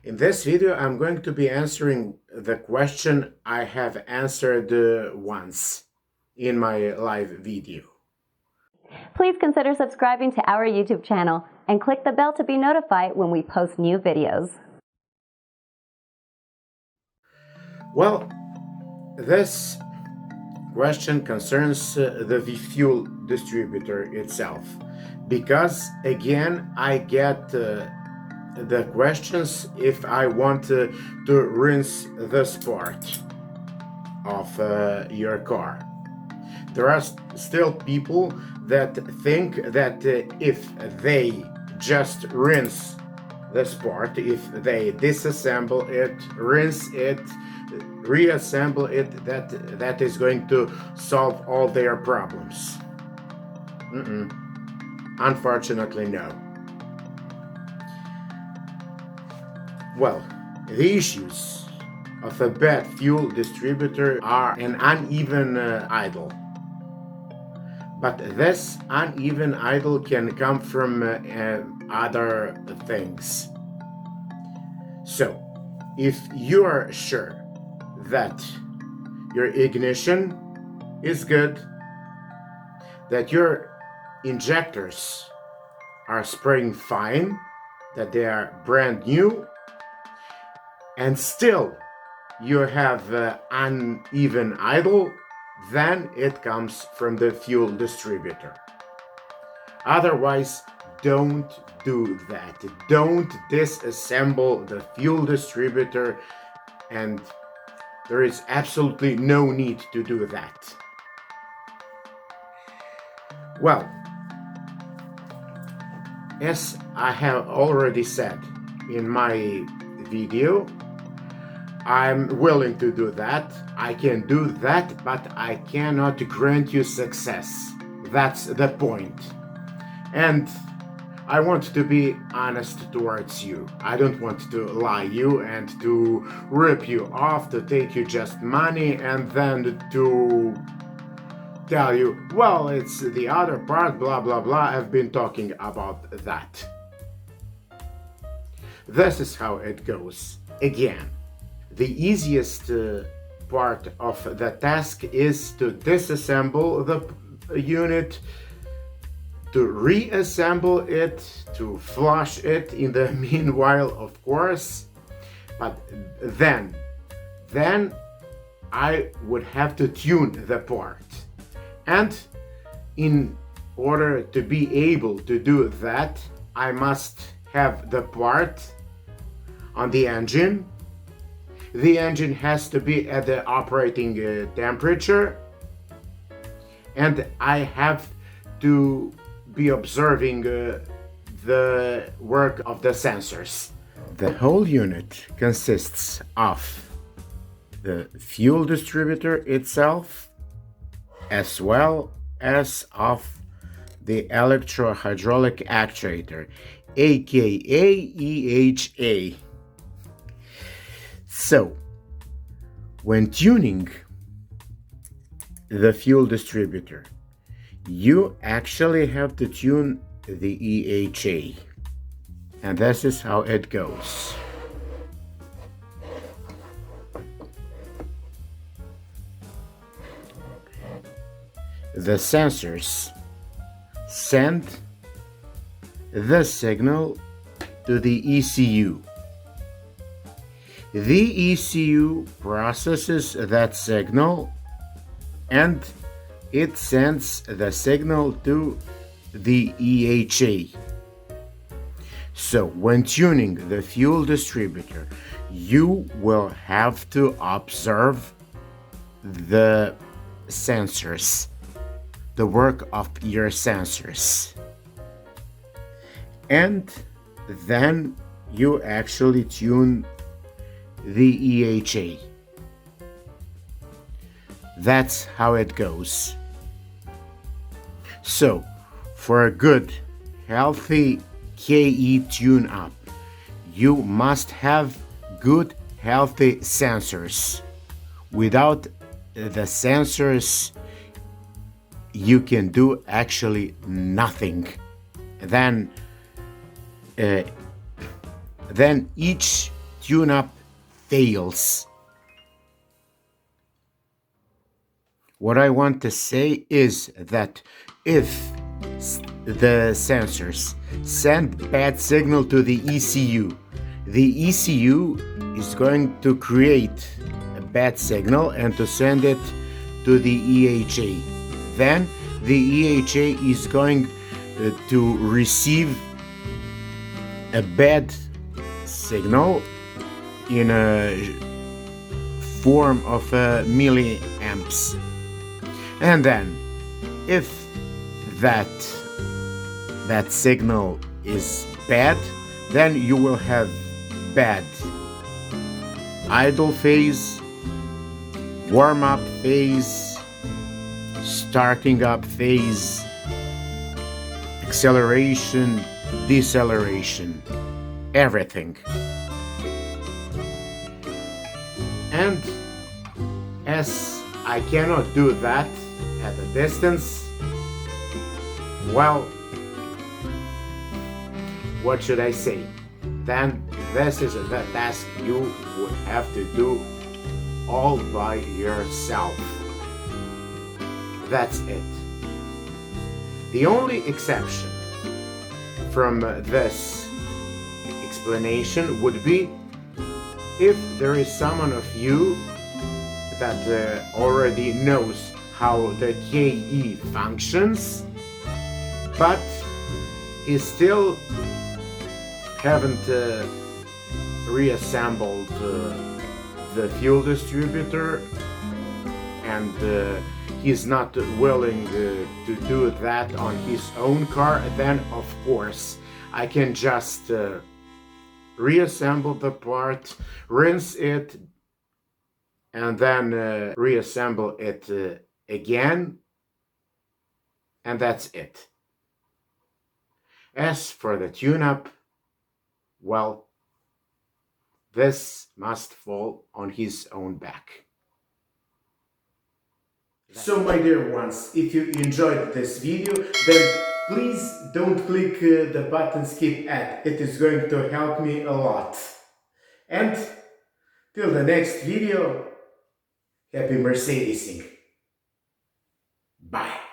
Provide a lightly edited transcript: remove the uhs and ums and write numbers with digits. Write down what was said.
In this video, I'm going to be answering the question I have answered once in my live video. Please consider subscribing to our YouTube channel and click the bell to be notified when we post new videos. Well, this question concerns the fuel distributor itself, because again I get the questions if I want to rinse this part of your car. There are still people that think that if they just rinse this part, if they disassemble it, rinse it, reassemble it, that is going to solve all their problems. Unfortunately, no. Well, the issues of a bad fuel distributor are an uneven idle. But this uneven idle can come from other things. So, if you are sure that your ignition is good, that your injectors are spraying fine, that they are brand new, and still you have uneven idle, then it comes from the fuel distributor. Otherwise, don't do that. Don't disassemble the fuel distributor, and there is absolutely no need to do that. Well, as I have already said in my video, I'm willing to do that. I can do that, but I cannot grant you success. That's the point. And I want to be honest towards you. I don't want to lie you and to rip you off, to take you just money and then to tell you, well, it's the other part, blah, blah, blah. I've been talking about that. This is how it goes. Again, the easiest part of the task is to disassemble the unit, to reassemble it, to flush it in the meanwhile, of course. But then I would have to tune the part. And in order to be able to do that, I must have the part on the engine. The engine has to be at the operating temperature, and I have to be observing the work of the sensors. The whole unit consists of the fuel distributor itself, as well as of the electro-hydraulic actuator, aka EHA. So, when tuning the fuel distributor, you actually have to tune the EHA. And this is how it goes. The sensors send the signal to the ECU. The ECU processes that signal and it sends the signal to the EHA. So when tuning the fuel distributor, you will have to observe the sensors, the work of your sensors. And then you actually tune the EHA. That's how it goes. So, for a good, healthy KE tune-up, you must have good, healthy sensors. Without the sensors, you can do actually nothing. Then each tune-up fails. What I want to say is that if the sensors send bad signal to the ECU is going to create a bad signal and to send it to the EHA. Then the EHA is going to receive a bad signal in a form of milliamps. And then if that signal is bad, then you will have bad idle phase, warm-up phase, starting up phase, acceleration, deceleration, everything. And as I cannot do that at a distance, well, what should I say? Then this is a task you would have to do all by yourself. That's it. The only exception from this explanation would be if there is someone of you that already knows how the KE functions, but he still haven't reassembled the fuel distributor, and he's not willing to do that on his own car, then of course I can just reassemble the part, rinse it, and then reassemble it again, and that's it. As for the tune-up, well, this must fall on his own back. So my dear ones, if you enjoyed this video, then please don't click the button skip ad. It is going to help me a lot. And till the next video, happy Mercedesing. Bye.